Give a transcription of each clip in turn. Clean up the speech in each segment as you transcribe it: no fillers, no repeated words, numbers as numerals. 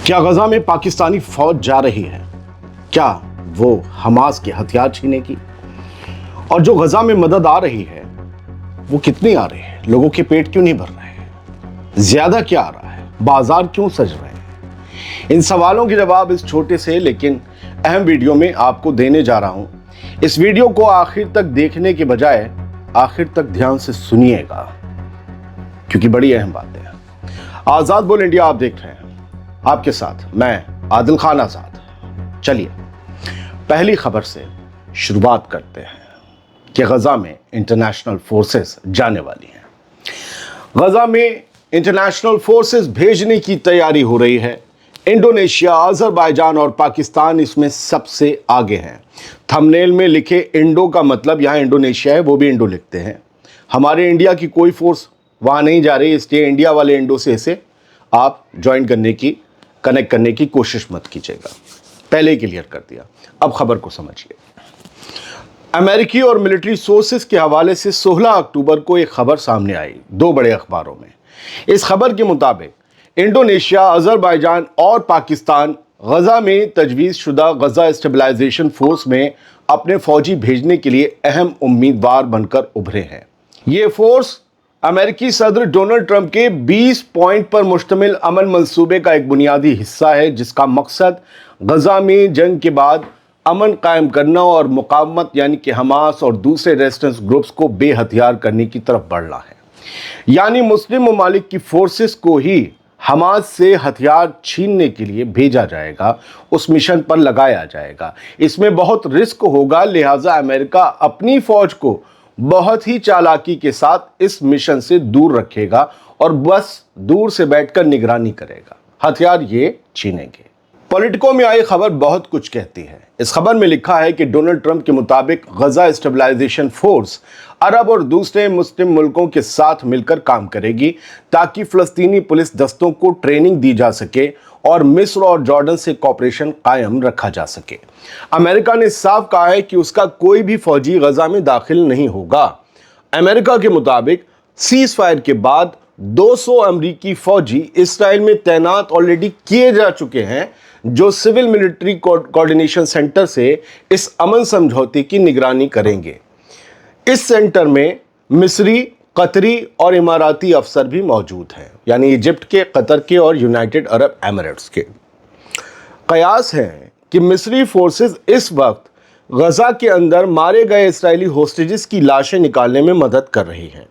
क्या गजा में पाकिस्तानी फौज जा रही है? क्या वो हमास के हथियार छीने की? और जो गजा में मदद आ रही है वो कितनी आ रही है? लोगों के पेट क्यों नहीं भर रहे हैं? ज्यादा क्या आ रहा है? बाजार क्यों सज रहे हैं? इन सवालों के जवाब इस छोटे से लेकिन अहम वीडियो में आपको देने जा रहा हूं। इस वीडियो को आखिर तक देखने के बजाय आखिर तक ध्यान से सुनिएगा, क्योंकि बड़ी अहम बातें हैं। आजाद बोल इंडिया आप देख रहे हैं, आपके साथ मैं आदिल खान आजाद। चलिए पहली खबर से शुरुआत करते हैं कि गजा में इंटरनेशनल फोर्सेस जाने वाली हैं। गजा में इंटरनेशनल फोर्सेस भेजने की तैयारी हो रही है। इंडोनेशिया, अजरबैजान और पाकिस्तान इसमें सबसे आगे हैं। थंबनेल में लिखे इंडो का मतलब यहाँ इंडोनेशिया है, वो भी इंडो लिखते हैं। हमारे इंडिया की कोई फोर्स वहाँ नहीं जा रही, इसलिए इंडिया वाले इंडो से इसे आप ज्वाइन करने की, कनेक्ट करने की कोशिश मत कीजिएगा। पहले ही क्लियर कर दिया। अब खबर को समझिए। अमेरिकी और मिलिट्री सोर्सेस के हवाले से 16 अक्टूबर को एक खबर सामने आई दो बड़े अखबारों में। इस खबर के मुताबिक इंडोनेशिया, अजरबैजान और पाकिस्तान गजा में तजवीज़ शुदा गजा स्टेबलाइजेशन फोर्स में अपने फौजी भेजने के लिए अहम उम्मीदवार बनकर उभरे हैं। ये फोर्स अमेरिकी सदर डोनाल्ड ट्रंप के 20 पॉइंट पर मुश्तमिल अमन मंसूबे का एक बुनियादी हिस्सा है, जिसका मकसद गजा में जंग के बाद अमन कायम करना और मुकावमत यानी कि हमास और दूसरे रेजिस्टेंस ग्रुप्स को बेहथियार करने की तरफ बढ़ना है। यानी मुस्लिम ममालिक की फोर्सेस को ही हमास से हथियार छीनने के लिए भेजा जाएगा, उस मिशन पर लगाया जाएगा। इसमें बहुत रिस्क होगा, लिहाजा अमेरिका अपनी फौज को बहुत ही चालाकी के साथ इस मिशन से दूर रखेगा और बस दूर से बैठकर निगरानी करेगा, हथियार ये छीनेंगे। पॉलिटिको में आई खबर बहुत कुछ कहती है। इस खबर में लिखा है कि डोनाल्ड ट्रंप के मुताबिक गजा स्टेबलाइजेशन फोर्स अरब और दूसरे मुस्लिम मुल्कों के साथ मिलकर काम करेगी ताकि फ़लस्तीनी पुलिस दस्तों को ट्रेनिंग दी जा सके और मिस्र और जॉर्डन से कॉपरेशन कायम रखा जा सके। अमेरिका ने साफ कहा है कि उसका कोई भी फौजी गजा में दाखिल नहीं होगा। अमेरिका के मुताबिक सीज फायर के बाद 200 अमेरिकी फौजी इसराइल में तैनात ऑलरेडी किए जा चुके हैं, जो सिविल मिलिट्री कोऑर्डिनेशन सेंटर से इस अमन समझौते की निगरानी करेंगे। इस सेंटर में मिस्री, कतरी और इमाराती अफसर भी मौजूद हैं, यानी इजिप्ट के, कतर के और यूनाइटेड अरब एमिरेट्स के। कयास है कि मिस्री फोर्सेस इस वक्त गजा के अंदर मारे गए इस्राएली होस्टेजेस की लाशें निकालने में मदद कर रही हैं।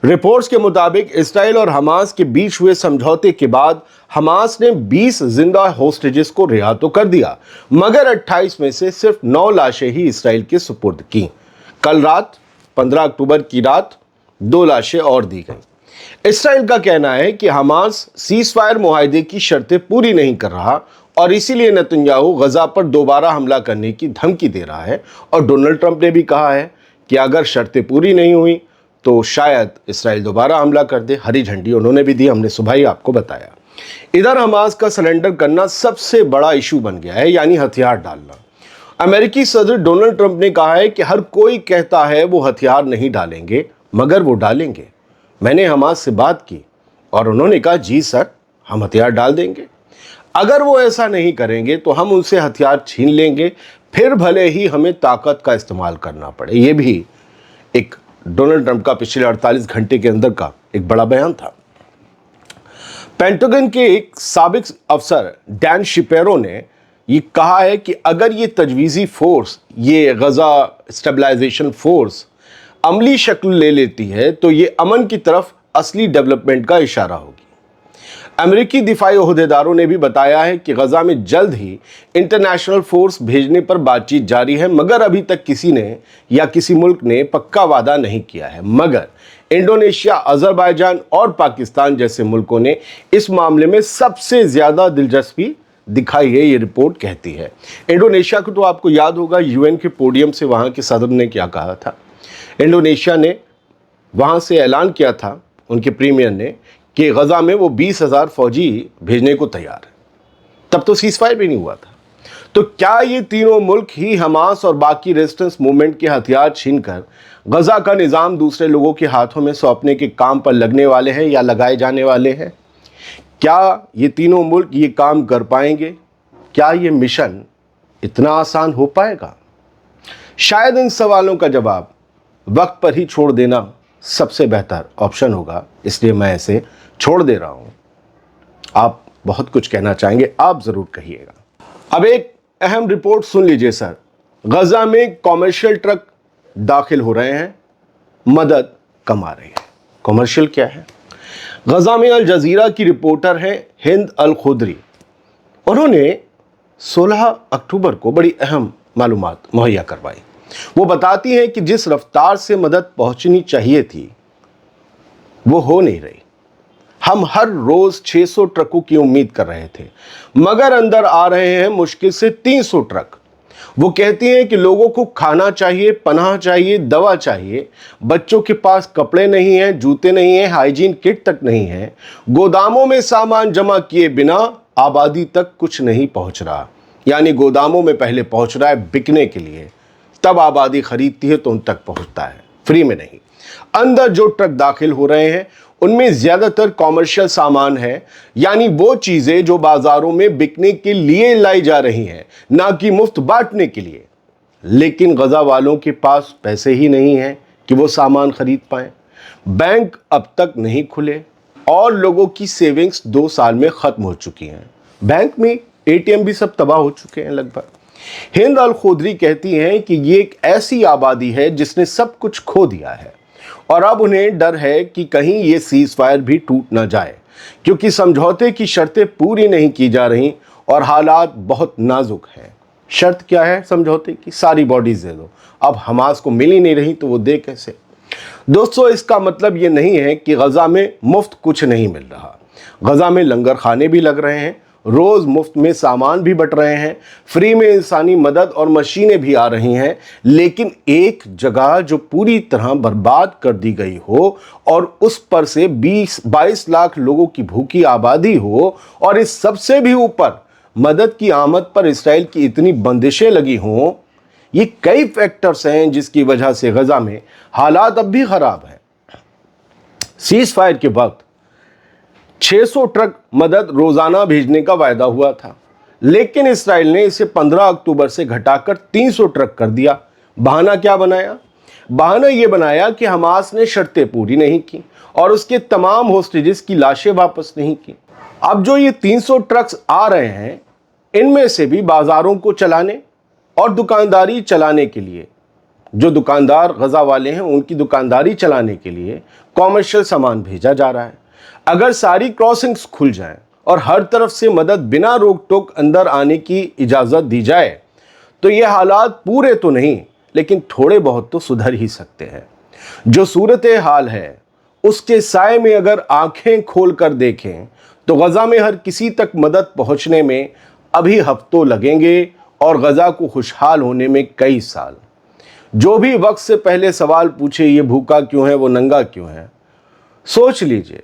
रिपोर्ट्स के मुताबिक इसराइल और हमास के बीच हुए समझौते के बाद हमास ने 20 जिंदा होस्टेजेस को रिहा तो कर दिया, मगर 28 में से सिर्फ 9 लाशें ही इसराइल के सुपुर्द की। कल रात 15 अक्टूबर की रात 2 लाशें और दी गई। इसराइल का कहना है कि हमास सीज फायर मुआहदे की शर्तें पूरी नहीं कर रहा और इसीलिए नेतन्याहू गजा पर दोबारा हमला करने की धमकी दे रहा है। और डोनाल्ड ट्रंप ने भी कहा है कि अगर शर्तें पूरी नहीं हुई तो शायद इसराइल दोबारा हमला कर दे। हरी झंडी उन्होंने भी दी, हमने सुबह ही आपको बताया। इधर हमास का सरेंडर करना सबसे बड़ा इशू बन गया है, यानी हथियार डालना। अमेरिकी सदर डोनाल्ड ट्रंप ने कहा है कि हर कोई कहता है वो हथियार नहीं डालेंगे, मगर वो डालेंगे। मैंने हमास से बात की और उन्होंने कहा जी सर, हम हथियार डाल देंगे। अगर वो ऐसा नहीं करेंगे तो हम उनसे हथियार छीन लेंगे, फिर भले ही हमें ताकत का इस्तेमाल करना पड़े। ये भी एक डोनाल्ड ट्रंप का पिछले 48 घंटे के अंदर का एक बड़ा बयान था। पेंटागन के एक साबिक अफसर डैन शिपेरो ने ये कहा है कि अगर ये तजवीज़ी फोर्स, ये गजा स्टेबलाइजेशन फोर्स अमली शक्ल ले लेती है तो ये अमन की तरफ असली डेवलपमेंट का इशारा होगी। अमेरिकी दिफाई ओहदेदारों ने भी बताया है कि गजा में जल्द ही इंटरनेशनल फोर्स भेजने पर बातचीत जारी है, मगर अभी तक किसी ने या किसी मुल्क ने पक्का वादा नहीं किया है। मगर इंडोनेशिया, अजरबैजान और पाकिस्तान जैसे मुल्कों ने इस मामले में सबसे ज़्यादा दिलचस्पी दिखाई है, ये रिपोर्ट कहती है। इंडोनेशिया को तो आपको याद होगा, यूएन के पोडियम से वहाँ के सदर ने क्या कहा था। इंडोनेशिया ने वहाँ से ऐलान किया था, उनके प्रीमियर ने, कि गजा में वो 20,000 फौजी भेजने को तैयार है। तब तो सीज फायर भी नहीं हुआ था। तो क्या ये तीनों मुल्क ही हमास और बाकी रेजिस्टेंस मूवमेंट के हथियार छीनकर गजा का निज़ाम दूसरे लोगों के हाथों में सौंपने के काम पर लगने वाले हैं या लगाए जाने वाले हैं? क्या ये तीनों मुल्क ये काम कर पाएंगे? क्या ये मिशन इतना आसान हो पाएगा? शायद इन सवालों का जवाब वक्त पर ही छोड़ देना सबसे बेहतर ऑप्शन होगा, इसलिए मैं इसे छोड़ दे रहा हूं। आप बहुत कुछ कहना चाहेंगे, आप जरूर कहिएगा। अब एक अहम रिपोर्ट सुन लीजिए सर। गजा में कॉमर्शियल ट्रक दाखिल हो रहे हैं, मदद कम आ रही है। कॉमर्शियल क्या है? गजा में अल जजीरा की रिपोर्टर हैं हिंद अल खुदरी। उन्होंने 16 अक्टूबर को बड़ी अहम मालूमात मुहैया करवाई। वो बताती हैं कि जिस रफ्तार से मदद पहुंचनी चाहिए थी वो हो नहीं रही। हम हर रोज 600 ट्रकों की उम्मीद कर रहे थे, मगर अंदर आ रहे हैं मुश्किल से 300 ट्रक। वो कहती हैं कि लोगों को खाना चाहिए, पनाह चाहिए, दवा चाहिए, बच्चों के पास कपड़े नहीं हैं, जूते नहीं हैं, हाइजीन किट तक नहीं है। गोदामों में सामान जमा किए बिना आबादी तक कुछ नहीं पहुंच रहा। यानी गोदामों में पहले पहुंच रहा है बिकने के लिए, तब आबादी खरीदती है तो उन तक पहुंचता है, फ्री में नहीं। अंदर जो ट्रक दाखिल हो रहे हैं उनमें ज्यादातर कॉमर्शियल सामान है, यानी वो चीजें जो बाजारों में बिकने के लिए लाई जा रही हैं, ना कि मुफ्त बांटने के लिए। लेकिन गजा वालों के पास पैसे ही नहीं हैं कि वो सामान खरीद पाएं। बैंक अब तक नहीं खुले और लोगों की सेविंग्स 2 साल में खत्म हो चुकी हैं। बैंक में एटीएम भी सब तबाह हो चुके हैं लगभग। हिंद अल खुदरी कहती हैं कि ये एक ऐसी आबादी है जिसने सब कुछ खो दिया है और अब उन्हें डर है कि कहीं ये सीज फायर भी टूट ना जाए, क्योंकि समझौते की शर्तें पूरी नहीं की जा रही और हालात बहुत नाजुक हैं। शर्त क्या है समझौते की? सारी बॉडीज दे दो। अब हमास को मिल ही नहीं रही तो वो दे कैसे? दोस्तों, इसका मतलब ये नहीं है कि गजा में मुफ्त कुछ नहीं मिल रहा। गजा में लंगर खाने भी लग रहे हैं, रोज मुफ्त में सामान भी बट रहे हैं, फ्री में इंसानी मदद और मशीनें भी आ रही हैं। लेकिन एक जगह जो पूरी तरह बर्बाद कर दी गई हो और उस पर से 20-22 लाख लोगों की भूखी आबादी हो और इस सबसे भी ऊपर मदद की आमद पर इसराइल की इतनी बंदिशें लगी हों, ये कई फैक्टर्स हैं जिसकी वजह से गजा में हालात अब भी खराब हैं। सीज फायर के वक्त 600 ट्रक मदद रोजाना भेजने का वायदा हुआ था, लेकिन इसराइल ने इसे 15 अक्टूबर से घटाकर 300 ट्रक कर दिया। बहाना क्या बनाया? बहाना यह बनाया कि हमास ने शर्तें पूरी नहीं की और उसके तमाम होस्टेजेस की लाशें वापस नहीं की। अब जो ये 300 ट्रक्स आ रहे हैं, इनमें से भी बाजारों को चलाने और दुकानदारी चलाने के लिए, जो दुकानदार गजा वाले हैं उनकी दुकानदारी चलाने के लिए कॉमर्शियल सामान भेजा जा रहा है। अगर सारी क्रॉसिंग्स खुल जाएं और हर तरफ से मदद बिना रोक टोक अंदर आने की इजाज़त दी जाए तो ये हालात पूरे तो नहीं लेकिन थोड़े बहुत तो सुधर ही सकते हैं। जो सूरत हाल है उसके साए में अगर आंखें खोल कर देखें तो गजा में हर किसी तक मदद पहुंचने में अभी हफ्तों लगेंगे और गजा को खुशहाल होने में कई साल। जो भी वक्त से पहले सवाल पूछे ये भूखा क्यों है, वो नंगा क्यों है, सोच लीजिए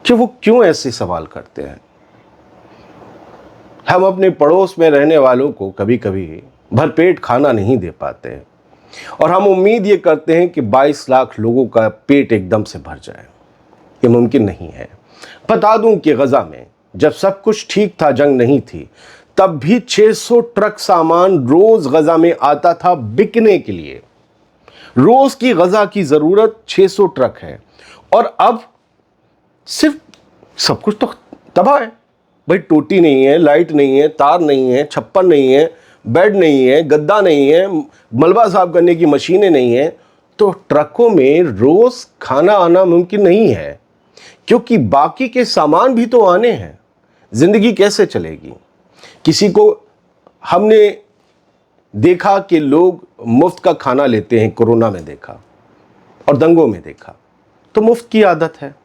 कि वो क्यों ऐसे सवाल करते हैं। हम अपने पड़ोस में रहने वालों को कभी कभी भरपेट खाना नहीं दे पाते और हम उम्मीद ये करते हैं कि 22 लाख लोगों का पेट एकदम से भर जाए। ये मुमकिन नहीं है। बता दूं कि गजा में जब सब कुछ ठीक था, जंग नहीं थी, तब भी 600 ट्रक सामान रोज गजा में आता था बिकने के लिए। रोज की गजा की जरूरत 600 ट्रक है और अब सिर्फ सब कुछ तो तबाह है भाई। टोटी नहीं है, लाइट नहीं है, तार नहीं है, छप्पर नहीं है, बेड नहीं है, गद्दा नहीं है, मलबा साफ करने की मशीनें नहीं है, तो ट्रकों में रोज खाना आना मुमकिन नहीं है, क्योंकि बाकी के सामान भी तो आने हैं। जिंदगी कैसे चलेगी? किसी को हमने देखा कि लोग मुफ्त का खाना लेते हैं, कोरोना में देखा और दंगों में देखा, तो मुफ्त की आदत है।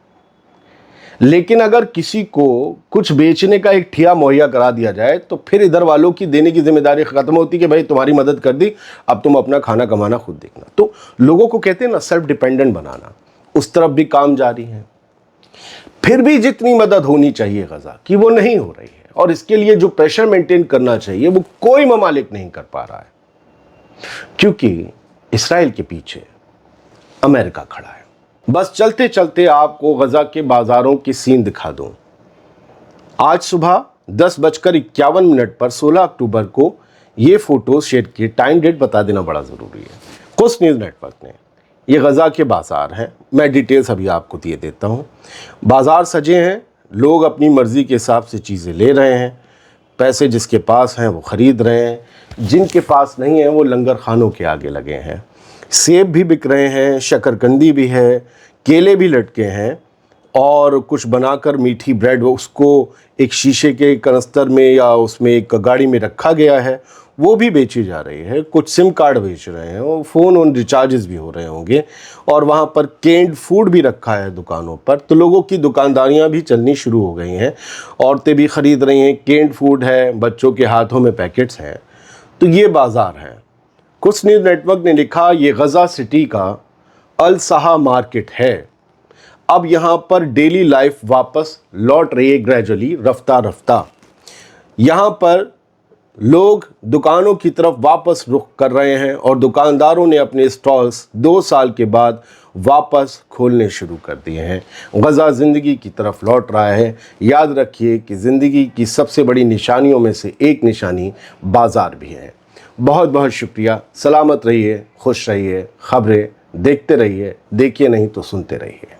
लेकिन अगर किसी को कुछ बेचने का एक ठिया मुहैया करा दिया जाए तो फिर इधर वालों की देने की जिम्मेदारी खत्म होती कि भाई तुम्हारी मदद कर दी, अब तुम अपना खाना कमाना खुद देखना। तो लोगों को कहते हैं ना, सेल्फ डिपेंडेंट बनाना, उस तरफ भी काम जारी है। फिर भी जितनी मदद होनी चाहिए गजा की वो नहीं हो रही है और इसके लिए जो प्रेशर मेंटेन करना चाहिए वो कोई ममालिक नहीं कर पा रहा है, क्योंकि इसराइल के पीछे अमेरिका खड़ा है। बस चलते चलते आपको गजा के बाजारों की सीन दिखा दूं। आज सुबह 10:51 पर 16 अक्टूबर को ये फोटो शेयर किए। टाइम डेट बता देना बड़ा ज़रूरी है। कुछ न्यूज़ नेटवर्क ने, ये गजा के बाज़ार हैं, मैं डिटेल्स अभी आपको दिए देता हूँ। बाज़ार सजे हैं, लोग अपनी मर्ज़ी के हिसाब से चीज़ें ले रहे हैं, पैसे जिसके पास हैं वो ख़रीद रहे हैं, जिनके पास नहीं है वो लंगर खानों के आगे लगे हैं। सेब भी बिक रहे हैं, शकरकंदी भी है, केले भी लटके हैं, और कुछ बनाकर मीठी ब्रेड उसको एक शीशे के कनस्तर में या उसमें एक गाड़ी में रखा गया है, वो भी बेची जा रही है। कुछ सिम कार्ड बेच रहे हैं और फ़ोन ऑन रिचार्जेस भी हो रहे होंगे, और वहाँ पर केन्ड फूड भी रखा है दुकानों पर। तो लोगों की दुकानदारियाँ भी चलनी शुरू हो गई हैं, औरतें भी ख़रीद रही हैं, केन्ड फूड है, बच्चों के हाथों में पैकेट्स हैं। तो ये बाज़ार है। कुछ न्यूज़ नेटवर्क ने लिखा ये गजा सिटी का अल सहा मार्केट है। अब यहाँ पर डेली लाइफ वापस लौट रही है ग्रेजुअली, रफ्ता रफ्ता। यहाँ पर लोग दुकानों की तरफ वापस रुख कर रहे हैं और दुकानदारों ने अपने स्टॉल्स 2 साल के बाद वापस खोलने शुरू कर दिए हैं। गजा ज़िंदगी की तरफ लौट रहा है। याद रखिए कि ज़िंदगी की सबसे बड़ी निशानियों में से एक निशानी बाज़ार भी है। बहुत बहुत शुक्रिया। सलामत रहिए, खुश रहिए, खबरें देखते रहिए, देखिए नहीं तो सुनते रहिए।